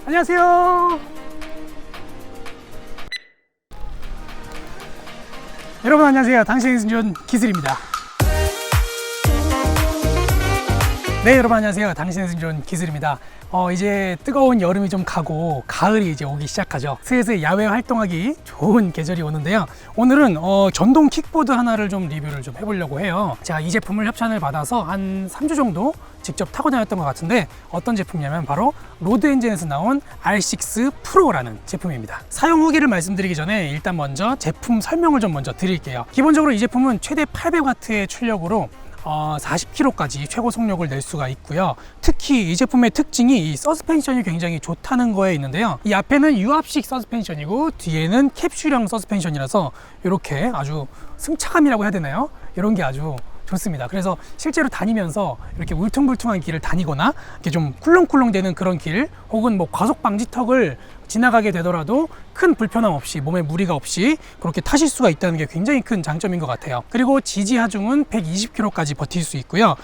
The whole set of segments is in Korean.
안녕하세요. 여러분 안녕하세요. 당신의 승전 기슬입니다. 네, 여러분 안녕하세요. 당신의 승전 기슬입니다. 이제 뜨거운 여름이 좀 가고 가을이 이제 오기 시작하죠. 슬슬 야외 활동하기 좋은 계절이 오는데요. 오늘은 전동 킥보드 하나를 좀 리뷰를 좀 해보려고 해요. 제가 이 제품을 협찬을 받아서 한 3주 정도 직접 타고 다녔던 것 같은데, 어떤 제품이냐면 바로 로드엔진에서 나온 R6 프로라는 제품입니다. 사용 후기를 말씀드리기 전에 일단 먼저 제품 설명을 좀 먼저 드릴게요. 기본적으로 이 제품은 최대 800W의 출력으로 40km까지 최고 속력을 낼 수가 있고요. 특히 이 제품의 특징이 이 서스펜션이 굉장히 좋다는 거에 있는데요. 이 앞에는 유압식 서스펜션이고 뒤에는 캡슐형 서스펜션이라서 이렇게 아주 승차감이라고 해야 되나요? 이런 게 아주 좋습니다. 그래서 실제로 다니면서 이렇게 울퉁불퉁한 길을 다니거나 이렇게 좀 쿨렁쿨렁 되는 그런 길, 혹은 뭐 과속 방지턱을 지나가게 되더라도 큰 불편함 없이, 몸에 무리가 없이 그렇게 타실 수가 있다는 게 굉장히 큰 장점인 것 같아요. 그리고 지지 하중은 120km까지 버틸 수 있고요.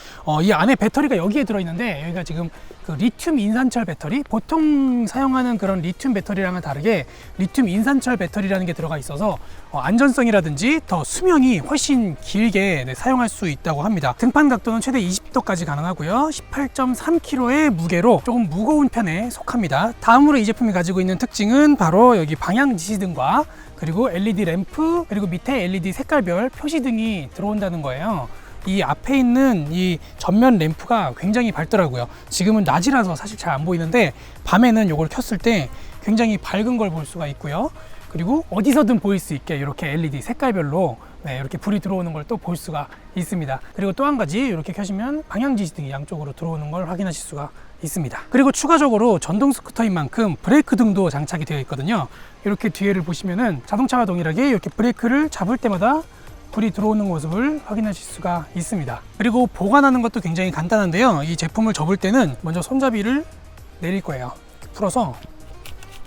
이 안에 배터리가 여기에 들어있는데, 여기가 지금 그 리튬 인산철 배터리, 보통 사용하는 그런 리튬 배터리랑은 다르게 리튬 인산철 배터리라는 게 들어가 있어서 안전성이라든지 더 수명이 훨씬 길게 사용할 수 있다고 합니다. 등판 각도는 최대 20도까지 가능하고요. 18.3kg의 무게로 조금 무거운 편에 속합니다. 다음으로 이 제품이 가지고 있는 특징은 바로 여기 방향 지시등과 그리고 LED 램프, 그리고 밑에 LED 색깔별 표시등이 들어온다는 거예요. 이 앞에 있는 이 전면 램프가 굉장히 밝더라고요. 지금은 낮이라서 사실 잘 안 보이는데, 밤에는 이걸 켰을 때 굉장히 밝은 걸 볼 수가 있고요. 그리고 어디서든 보일 수 있게 이렇게 LED 색깔별로 이렇게 불이 들어오는 걸 또 볼 수가 있습니다. 그리고 또 한 가지, 이렇게 켜시면 방향 지시등이 양쪽으로 들어오는 걸 확인하실 수가 있습니다. 그리고 추가적으로 전동 스쿠터인 만큼 브레이크 등도 장착이 되어 있거든요. 이렇게 뒤에를 보시면은 자동차와 동일하게 이렇게 브레이크를 잡을 때마다 불이 들어오는 모습을 확인하실 수가 있습니다. 그리고 보관하는 것도 굉장히 간단한데요. 이 제품을 접을 때는 먼저 손잡이를 내릴 거예요. 풀어서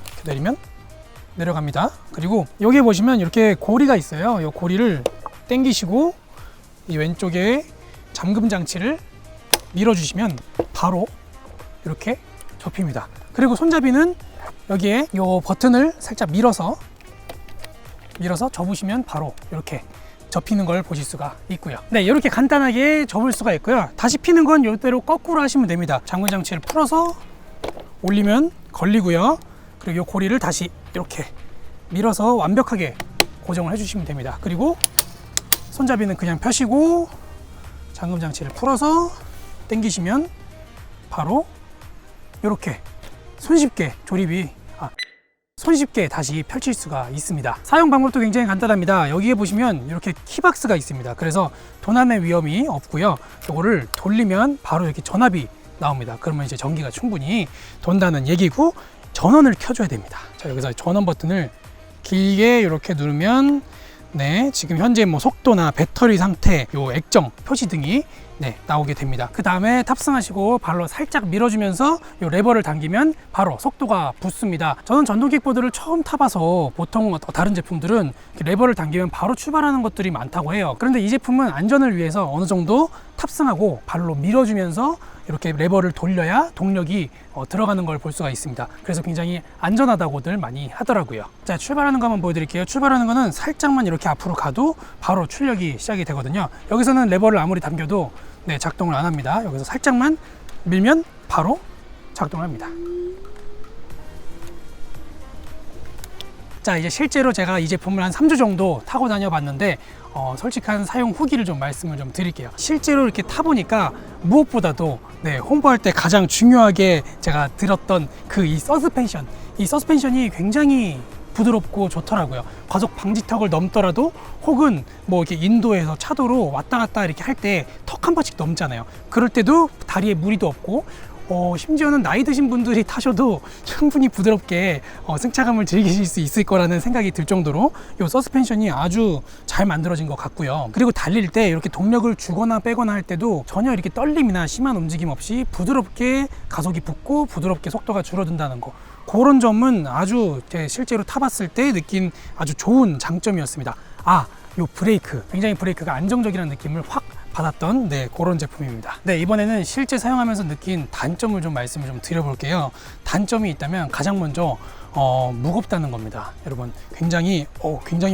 이렇게 내리면 내려갑니다. 그리고 여기에 보시면 이렇게 고리가 있어요. 이 고리를 당기시고 이 왼쪽에 잠금 장치를 밀어주시면 바로 이렇게 접힙니다. 그리고 손잡이는 여기에 이 버튼을 살짝 밀어서 접으시면 바로 이렇게 접히는 걸 보실 수가 있고요. 네, 이렇게 간단하게 접을 수가 있고요. 다시 피는 건 이대로 거꾸로 하시면 됩니다. 잠금 장치를 풀어서 올리면 걸리고요. 그리고 이 고리를 다시 이렇게 밀어서 완벽하게 고정을 해주시면 됩니다. 그리고 손잡이는 그냥 펴시고 잠금 장치를 풀어서 당기시면 바로 이렇게 손쉽게 다시 펼칠 수가 있습니다. 사용 방법도 굉장히 간단합니다. 여기에 보시면 이렇게 키박스가 있습니다. 그래서 도난의 위험이 없고요. 이거를 돌리면 바로 이렇게 전압이 나옵니다. 그러면 이제 전기가 충분히 돈다는 얘기고, 전원을 켜줘야 됩니다. 자, 여기서 전원 버튼을 길게 이렇게 누르면 지금 현재 뭐 속도나 배터리 상태, 요 액정 표시 등이 나오게 됩니다. 그 다음에 탑승하시고 발로 살짝 밀어주면서 요 레버를 당기면 바로 속도가 붙습니다. 저는 전동 킥보드를 처음 타봐서 보통 다른 제품들은 레버를 당기면 바로 출발하는 것들이 많다고 해요. 그런데 이 제품은 안전을 위해서 어느 정도 탑승하고 발로 밀어주면서 이렇게 레버를 돌려야 동력이 들어가는 걸 볼 수가 있습니다. 그래서 굉장히 안전하다고들 많이 하더라고요. 자, 출발하는 거 한번 보여드릴게요. 출발하는 거는 살짝만 이렇게 앞으로 가도 바로 출력이 시작이 되거든요. 여기서는 레버를 아무리 당겨도 작동을 안 합니다. 여기서 살짝만 밀면 바로 작동을 합니다. 자, 이제 실제로 제가 이 제품을 한 3주 정도 타고 다녀 봤는데, 솔직한 사용 후기를 좀 말씀을 좀 드릴게요. 실제로 이렇게 타보니까 무엇보다도 홍보할 때 가장 중요하게 제가 들었던 이 서스펜션이 굉장히 부드럽고 좋더라고요. 과속 방지턱을 넘더라도, 혹은 뭐 이렇게 인도에서 차도로 왔다 갔다 이렇게 할 때 턱 한 번씩 넘잖아요. 그럴 때도 다리에 무리도 없고, 심지어는 나이 드신 분들이 타셔도 충분히 부드럽게 승차감을 즐기실 수 있을 거라는 생각이 들 정도로 이 서스펜션이 아주 잘 만들어진 것 같고요. 그리고 달릴 때 이렇게 동력을 주거나 빼거나 할 때도 전혀 이렇게 떨림이나 심한 움직임 없이 부드럽게 가속이 붙고 부드럽게 속도가 줄어든다는 거, 그런 점은 아주 제가 실제로 타봤을 때 느낀 아주 좋은 장점이었습니다. 요 브레이크, 굉장히 브레이크가 안정적이라는 느낌을 확 받았던 그런 제품입니다. 이번에는 실제 사용하면서 느낀 단점을 좀 말씀을 좀 드려볼게요. 단점이 있다면 가장 먼저 무겁다는 겁니다. 여러분 굉장히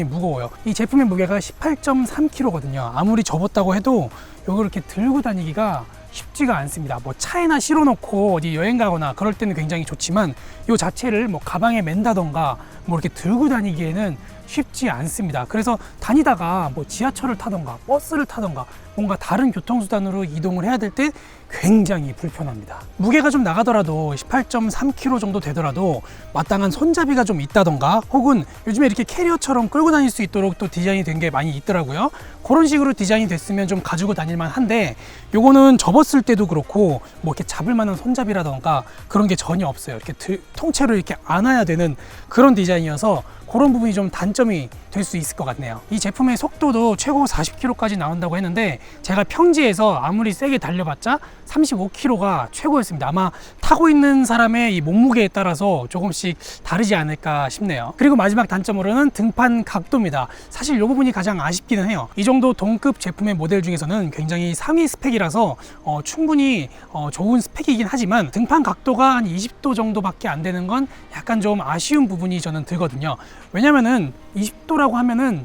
무거워요. 이 제품의 무게가 18.3kg거든요. 아무리 접었다고 해도 이걸 이렇게 들고 다니기가 쉽지가 않습니다. 뭐 차에나 실어놓고 어디 여행 가거나 그럴 때는 굉장히 좋지만 이 자체를 뭐 가방에 맨다던가 뭐 이렇게 들고 다니기에는 쉽지 않습니다. 그래서 다니다가 뭐 지하철을 타던가 버스를 타던가 뭔가 다른 교통수단으로 이동을 해야 될 때 굉장히 불편합니다. 무게가 좀 나가더라도 18.3kg 정도 되더라도 마땅한 손잡이가 좀 있다던가 혹은 요즘에 이렇게 캐리어처럼 끌고 다닐 수 있도록 또 디자인이 된 게 많이 있더라고요. 그런 식으로 디자인이 됐으면 좀 가지고 다닐만 한데 요거는 접었을 때도 그렇고 뭐 이렇게 잡을 만한 손잡이라던가 그런 게 전혀 없어요. 이렇게 통째로 이렇게 안아야 되는 그런 디자인이어서 그런 부분이 좀 단점이 될 수 있을 것 같네요. 이 제품의 속도도 최고 40km까지 나온다고 했는데 제가 평지에서 아무리 세게 달려봤자 35km가 최고였습니다. 아마 타고 있는 사람의 이 몸무게에 따라서 조금씩 다르지 않을까 싶네요. 그리고 마지막 단점으로는 등판 각도입니다. 사실 이 부분이 가장 아쉽기는 해요. 이 정도 동급 제품의 모델 중에서는 굉장히 상위 스펙이라서 충분히 좋은 스펙이긴 하지만 등판 각도가 한 20도 정도밖에 안 되는 건 약간 좀 아쉬운 부분이 저는 들거든요. 왜냐면은 20도라고 하면은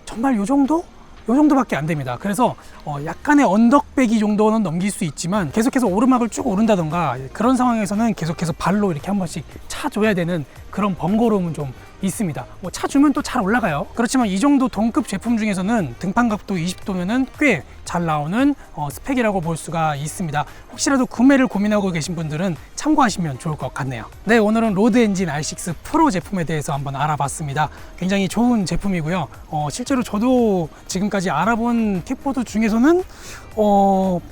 정말 요 정도밖에 안 됩니다. 그래서 약간의 언덕배기 정도는 넘길 수 있지만 계속해서 오르막을 쭉 오른다던가 그런 상황에서는 계속해서 발로 이렇게 한 번씩 차줘야 되는 그런 번거로움은 좀 있습니다. 뭐 차주면 또 잘 올라가요. 그렇지만 이 정도 동급 제품 중에서는 등판각도 20도면은 꽤 잘 나오는 스펙이라고 볼 수가 있습니다. 혹시라도 구매를 고민하고 계신 분들은 참고하시면 좋을 것 같네요. 오늘은 로드 엔진 R6 프로 제품에 대해서 한번 알아봤습니다. 굉장히 좋은 제품이고요. 실제로 저도 지금까지 알아본 킥보드 중에서는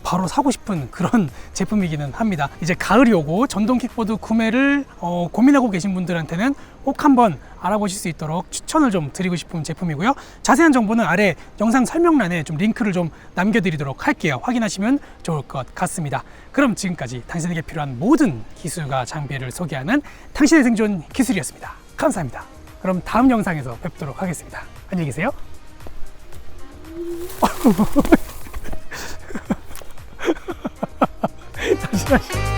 바로 사고 싶은 그런 제품이기는 합니다. 이제 가을이 오고 전동 킥보드 구매를 고민하고 계신 분들한테는 꼭 한번 알아보실 수 있도록 추천을 좀 드리고 싶은 제품이고요. 자세한 정보는 아래 영상 설명란에 좀 링크를 좀 남겨드리도록 할게요. 확인하시면 좋을 것 같습니다. 그럼 지금까지 당신에게 필요한 모든 기술과 장비를 소개하는 당신의 생존 기술이었습니다. 감사합니다. 그럼 다음 영상에서 뵙도록 하겠습니다. 안녕히 계세요. 잠시만요.